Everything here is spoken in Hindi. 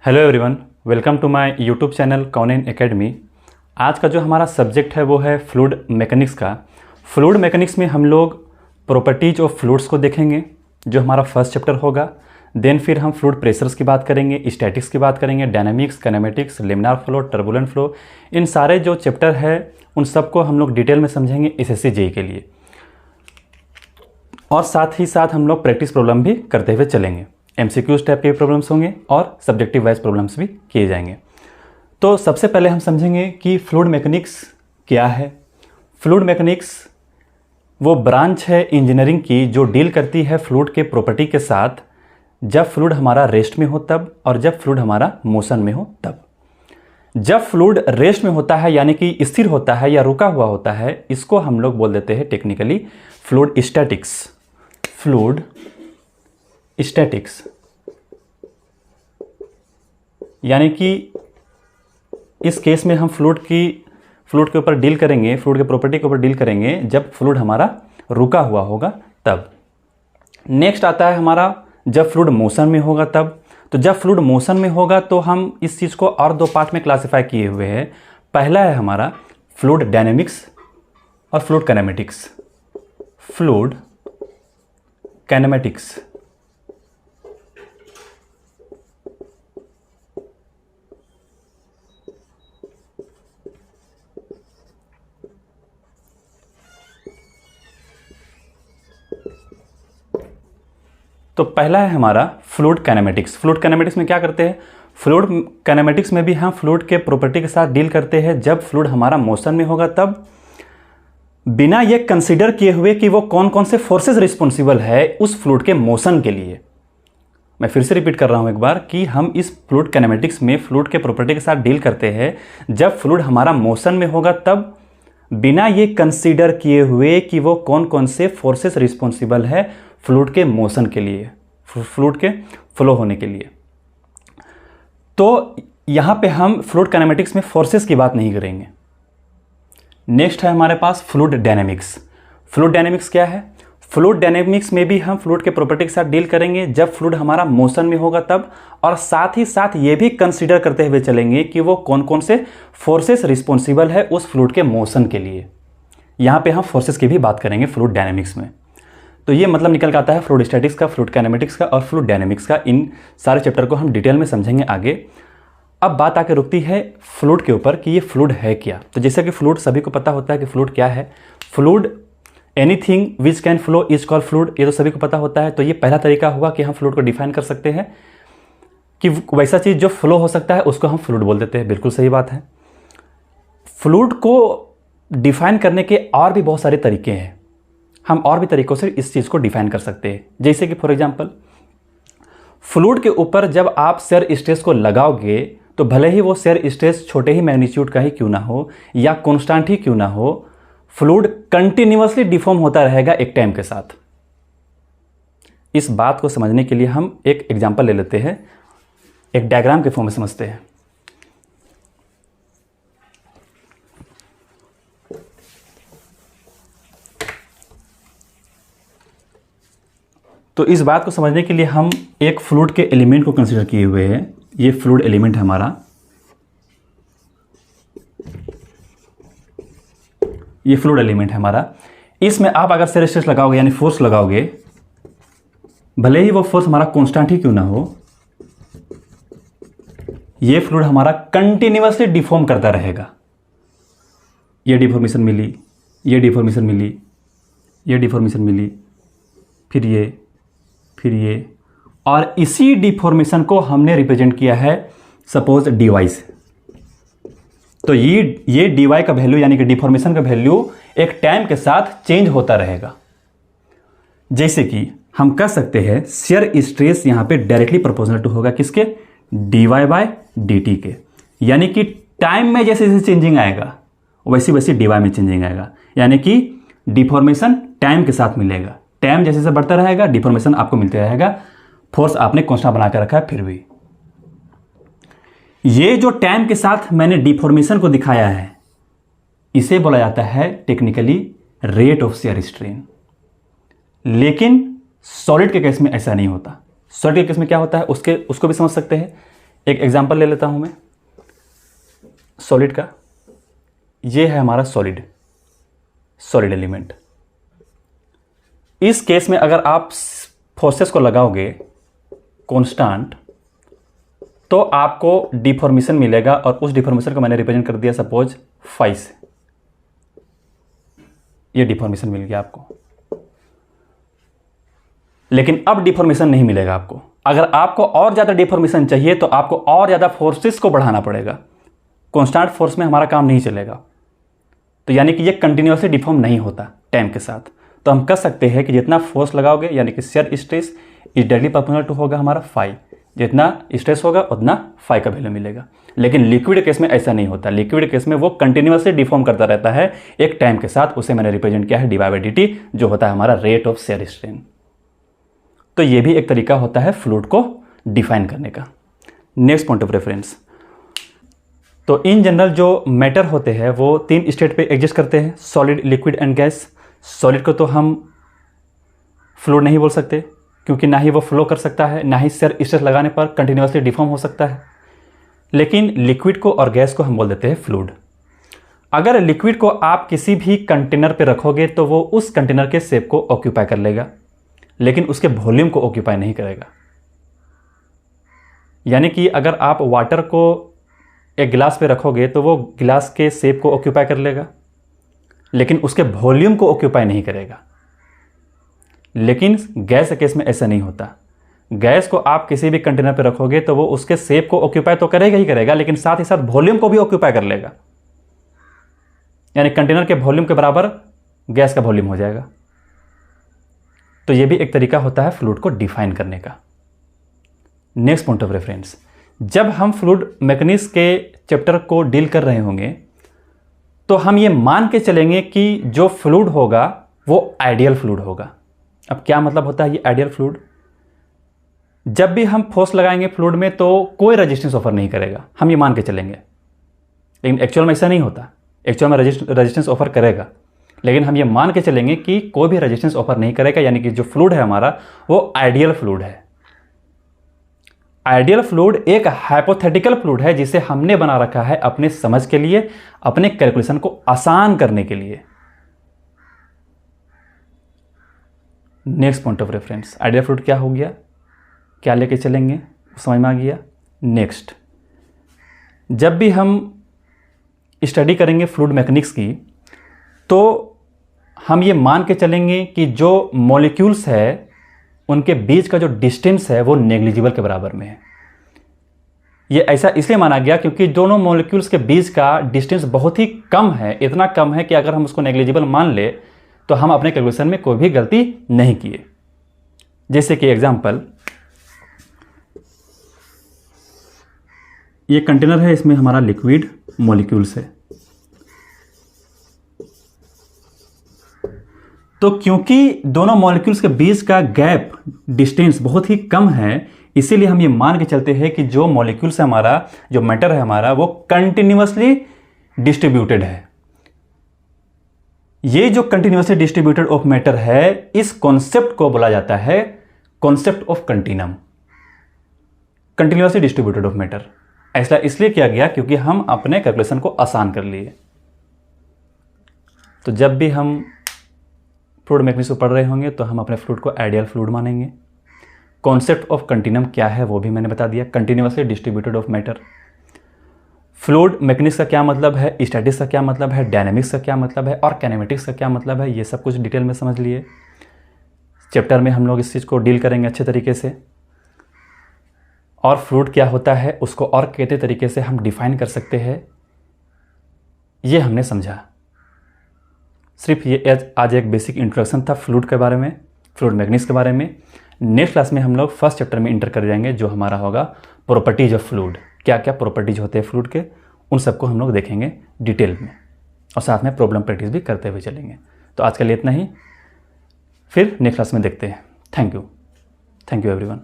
Hello everyone, welcome to my YouTube channel Kaunin academy. आज का जो हमारा सब्जेक्ट है वो है फ्लूइड मैकेनिक्स का। फ्लूइड मैकेनिक्स में हम लोग प्रॉपर्टीज ऑफ फ्लूइड्स को देखेंगे, जो हमारा फर्स्ट चैप्टर होगा। देन फिर हम फ्लूइड प्रेशर्स की बात करेंगे, स्टैटिक्स की बात करेंगे, dynamics, kinematics, laminar flow, turbulent flow. इन सारे जो चैप्टर है उन सबको हम लोग डिटेल में समझेंगे एसएससी जेईई के लिए, और साथ ही साथ हम लोग प्रैक्टिस प्रॉब्लम भी करते हुए चलेंगे। एमसीक्यूज टाइप के प्रॉब्लम्स होंगे और सब्जेक्टिव वाइज प्रॉब्लम्स भी किए जाएंगे। तो सबसे पहले हम समझेंगे कि फ्लूइड मैकेनिक्स क्या है। फ्लूइड मैकेनिक्स वो ब्रांच है इंजीनियरिंग की जो डील करती है फ्लूइड के प्रॉपर्टी के साथ, जब फ्लूइड हमारा रेस्ट में हो तब, और जब फ्लूइड हमारा मोशन में हो तब। जब फ्लूइड रेस्ट में होता है यानी कि स्थिर होता है या रुका हुआ होता है, इसको हम लोग बोल देते हैं technically fluid statics. Fluid statics यानी कि इस केस में हम फ्लूइड के ऊपर डील करेंगे, फ्लूइड के प्रॉपर्टी के ऊपर डील करेंगे जब फ्लूइड हमारा रुका हुआ होगा तब। नेक्स्ट आता है हमारा जब फ्लूइड मोशन में होगा तब। तो जब फ्लूइड मोशन में होगा तो हम इस चीज़ को और दो पार्ट में क्लासिफाई किए हुए हैं। पहला है हमारा फ्लूइड डायनेमिक्स और फ्लूइड काइनेमेटिक्स। फ्लूइड काइनेमेटिक्स तो पहला है हमारा फ्लूइड काइनेमेटिक्स। फ्लूइड काइनेमेटिक्स में क्या करते हैं? फ्लूइड काइनेमेटिक्स में भी हम फ्लूइड के प्रॉपर्टी के साथ डील करते हैं जब फ्लूइड हमारा मोशन में होगा तब, बिना ये कंसीडर किए हुए कि वो कौन कौन से फोर्सेस रिस्पॉन्सिबल है उस फ्लूइड के मोशन के लिए। मैं फिर से रिपीट कर रहा हूं एक बार कि हम इस फ्लूइड काइनेमेटिक्स में फ्लूइड के प्रॉपर्टी के साथ डील करते हैं जब फ्लूइड हमारा मोशन में होगा तब, बिना ये कंसीडर किए हुए कि वो कौन कौन से फोर्सेस रिस्पॉन्सिबल है फ्लूइड के मोशन के लिए, फ्लूइड के फ्लो होने के लिए। तो यहां पे हम फ्लूइड काइनेमेटिक्स में फोर्सेस की बात नहीं करेंगे। नेक्स्ट है हमारे पास फ्लूइड डायनेमिक्स। फ्लूइड डायनेमिक्स क्या है? फ्लूइड डायनेमिक्स में भी हम फ्लूइड के प्रॉपर्टी के साथ डील करेंगे जब फ्लूइड हमारा मोशन में होगा तब, और साथ ही साथ ये भी कंसीडर करते हुए चलेंगे कि वो कौन कौन से फोर्सेस रिस्पॉन्सिबल है उस फ्लूइड के मोशन के लिए। यहां पे हम फोर्सेस की भी बात करेंगे फ्लूइड डायनेमिक्स में। तो ये मतलब निकल के आता है फ्लूइड स्टैटिक्स का, फ्लूइड काइनेमेटिक्स का और फ्लूइड डायनेमिक्स का। इन सारे चैप्टर को हम डिटेल में समझेंगे आगे। अब बात आके रुकती है फ्लूइड के ऊपर कि ये फ्लूइड है क्या। तो जैसे कि फ्लूइड सभी को पता होता है कि फ्लूइड क्या है। Fluid anything which can flow is called fluid, ये तो सभी को पता होता है। तो ये पहला तरीका हुआ कि हम फ्लूइड को डिफाइन कर सकते हैं कि वैसा चीज़ जो फ्लो हो सकता है उसको हम फ्लूइड बोल देते हैं। बिल्कुल सही बात है। फ्लूइड को डिफाइन करने के और भी बहुत सारे तरीके हैं। हम और भी तरीकों से इस चीज़ को डिफाइन कर सकते हैं। जैसे कि फॉर एग्जांपल, फ्लूइड के ऊपर जब आप शेयर स्ट्रेस को लगाओगे तो भले ही वो शेयर स्ट्रेस छोटे ही मैग्नीट्यूड का ही क्यों ना हो या कांस्टेंट ही क्यों ना हो, फ्लूइड कंटिन्यूअसली डिफॉर्म होता रहेगा एक टाइम के साथ। इस बात को समझने के लिए हम एक एग्जांपल ले लेते हैं, एक डायग्राम के फॉर्म में समझते हैं। तो इस बात को समझने के लिए हम एक फ्लूइड के एलिमेंट को कंसीडर किए हुए हैं। ये फ्लूइड एलिमेंट है हमारा, ये फ्लूइड एलिमेंट है हमारा। इसमें आप अगर शेयर स्ट्रेस लगाओगे यानी फोर्स लगाओगे, भले ही वो फोर्स हमारा कांस्टेंट ही क्यों ना हो, ये फ्लूइड हमारा कंटिन्यूअसली डिफॉर्म करता रहेगा। ये डिफॉर्मेशन मिली, ये डिफॉर्मेशन मिली, ये डिफॉर्मेशन मिली, फिर ये, और इसी डिफॉर्मेशन को हमने रिप्रेजेंट किया है सपोज dy से। तो ये dy का वैल्यू यानी कि डिफॉर्मेशन का वैल्यू एक टाइम के साथ चेंज होता रहेगा। जैसे कि हम कह सकते हैं शेयर स्ट्रेस यहां पे डायरेक्टली प्रोपोर्शनल टू होगा किसके? dy बाय dt के। यानी कि टाइम में जैसे जैसे चेंजिंग आएगा वैसी वैसी dy में चेंजिंग आएगा। यानी कि डिफॉर्मेशन टाइम के साथ मिलेगा। टाइम जैसे जैसे बढ़ता रहेगा डिफॉर्मेशन आपको मिलते रहेगा। फोर्स आपने कांस्टेंट बना कर रखा है फिर भी। ये जो टाइम के साथ मैंने डिफॉर्मेशन को दिखाया है इसे बोला जाता है technically rate of shear strain. लेकिन सॉलिड के केस में ऐसा नहीं होता। सॉलिड के केस में क्या होता है उसको भी समझ सकते हैं। एक एग्जांपल ले लेता हूं मैं सॉलिड का। ये है हमारा सॉलिड एलिमेंट। इस केस में अगर आप फोर्सेस को लगाओगे कांस्टेंट तो आपको डिफॉर्मेशन मिलेगा, और उस डिफॉर्मेशन को मैंने रिप्रेजेंट कर दिया सपोज फाई से। ये डिफॉर्मेशन मिल गया आपको, लेकिन अब डिफॉर्मेशन नहीं मिलेगा आपको। अगर आपको और ज्यादा डिफॉर्मेशन चाहिए तो आपको और ज्यादा फोर्सेस को बढ़ाना पड़ेगा। कांस्टेंट फोर्स में हमारा काम नहीं चलेगा, तो यानी कि ये कंटिन्यूअसली डिफॉर्म नहीं होता टाइम के साथ। तो हम कह सकते हैं कि जितना फोर्स लगाओगे यानी कि shear stress is directly proportional to होगा हमारा फाई। जितना स्ट्रेस होगा उतना फाई का वैल्यू मिलेगा। लेकिन लिक्विड केस में ऐसा नहीं होता। लिक्विड केस में वो कंटिन्यूअसली डिफॉर्म करता रहता है एक टाइम के साथ। उसे मैंने रिप्रेजेंट किया है डी बाई डी टी, जो होता है हमारा रेट ऑफ शेयर स्ट्रेन। तो ये भी एक तरीका होता है फ्लूइड को डिफाइन करने का। नेक्स्ट पॉइंट ऑफ रेफरेंस, तो इन जनरल जो मैटर होते हैं वो 3 स्टेट पे एग्जिस्ट करते हैं, solid, liquid and gas. Solid को तो हम फ्लूइड नहीं बोल सकते, क्योंकि ना ही वो फ्लो कर सकता है, ना ही शेयर स्ट्रेस लगाने पर कंटिन्यूअसली डिफॉर्म हो सकता है। लेकिन लिक्विड को और गैस को हम बोल देते हैं फ्लूइड। अगर लिक्विड को आप किसी भी कंटेनर पे रखोगे तो वो उस कंटेनर के शेप को ऑक्यूपाई कर लेगा, लेकिन उसके वॉल्यूम को ऑक्यूपाई नहीं करेगा। यानी कि अगर आप वाटर को एक गिलास पे रखोगे तो वो गिलास के शेप को ऑक्यूपाई कर लेगा, लेकिन उसके वॉल्यूम को ऑक्यूपाई नहीं करेगा। लेकिन गैस के केस में ऐसा नहीं होता। गैस को आप किसी भी कंटेनर पे रखोगे तो वो उसके शेप को ऑक्यूपाई तो करेगा ही करेगा, लेकिन साथ ही साथ वॉल्यूम को भी ऑक्यूपाई कर लेगा। यानी कंटेनर के वॉल्यूम के बराबर गैस का वॉल्यूम हो जाएगा। तो ये भी एक तरीका होता है फ्लूइड को डिफाइन करने का। नेक्स्ट पॉइंट ऑफ रेफरेंस, जब हम फ्लूइड मैकेनिक्स के चैप्टर को डील कर रहे होंगे तो हम ये मान के चलेंगे कि जो फ्लूइड होगा वो आइडियल फ्लूइड होगा। अब क्या मतलब होता है ये आइडियल फ्लूइड? जब भी हम फोर्स लगाएंगे फ्लूइड में तो कोई रेजिस्टेंस ऑफर नहीं करेगा, हम ये मान के चलेंगे। लेकिन एक्चुअल में ऐसा नहीं होता। एक्चुअल में रेजिस्टेंस ऑफर करेगा, लेकिन हम ये मान के चलेंगे कि कोई भी रेजिस्टेंस ऑफर नहीं करेगा। यानी कि जो फ्लूइड है हमारा वो आइडियल फ्लूइड है। आइडियल फ्लूइड एक हाइपोथेटिकल फ्लूइड है जिसे हमने बना रखा है अपने समझ के लिए, अपने कैलकुलेशन को आसान करने के लिए। Next point of reference, ideal fluid क्या हो गया, क्या लेके चलेंगे, समझ में आ गया। नेक्स्ट, जब भी हम स्टडी करेंगे फ्लूइड मैकेनिक्स की तो हम ये मान के चलेंगे कि जो मॉलिक्यूल्स है उनके बीच का जो डिस्टेंस है वो नेग्लिजिबल के बराबर में है। ये ऐसा इसलिए माना गया क्योंकि दोनों मॉलिक्यूल्स के बीच का डिस्टेंस बहुत ही कम है, इतना कम है कि अगर हम उसको नेग्लिजिबल मान ले तो हम अपने कैलकुलेशन में कोई भी गलती नहीं किए। जैसे कि एग्जांपल, ये कंटेनर है, इसमें हमारा लिक्विड मॉलिक्यूल्स है। तो क्योंकि दोनों मॉलिक्यूल्स के बीच का गैप डिस्टेंस बहुत ही कम है, इसीलिए हम ये मान के चलते हैं कि जो मॉलिक्यूल्स है हमारा, जो मैटर है हमारा, वो कंटिन्यूअसली डिस्ट्रीब्यूटेड है। ये जो कंटिन्यूअसली डिस्ट्रीब्यूटेड ऑफ मैटर है, इस कॉन्सेप्ट को बोला जाता है concept of continuum, continuously distributed of matter. ऐसा इसलिए किया गया क्योंकि हम अपने कैलकुलेशन को आसान कर लिए। तो जब भी हम फ्लूइड मैकेनिक्स को पढ़ रहे होंगे तो हम अपने फ्लूइड को आइडियल फ्लूइड मानेंगे। कॉन्सेप्ट ऑफ कंटिन्यूम क्या है वो भी मैंने बता दिया, continuously distributed of matter. Fluid mechanics का क्या मतलब है, स्टैटिक्स का क्या मतलब है, डायनेमिक्स का क्या मतलब है और काइनेमेटिक्स का क्या मतलब है, ये सब कुछ डिटेल में समझ लिए। चैप्टर में हम लोग इस चीज़ को डील करेंगे अच्छे तरीके से। और फ्लूइड क्या होता है उसको और कहते तरीके से हम डिफाइन कर सकते हैं, ये हमने समझा। सिर्फ ये आज एक बेसिक इंट्रोडक्शन था फ्लूइड के बारे में, फ्लूइड मैकेनिक्स के बारे में। नेक्स्ट क्लास में हम लोग फर्स्ट चैप्टर में इंटर कर जाएंगे जो हमारा होगा प्रॉपर्टीज ऑफ फ्लूइड। क्या क्या प्रॉपर्टीज होते हैं फ्लूइड के, उन सबको हम लोग देखेंगे डिटेल में, और साथ में प्रॉब्लम प्रैक्टिस भी करते हुए चलेंगे। तो आज के लिए इतना ही, फिर नेक्स्ट क्लास में देखते हैं। Thank you everyone.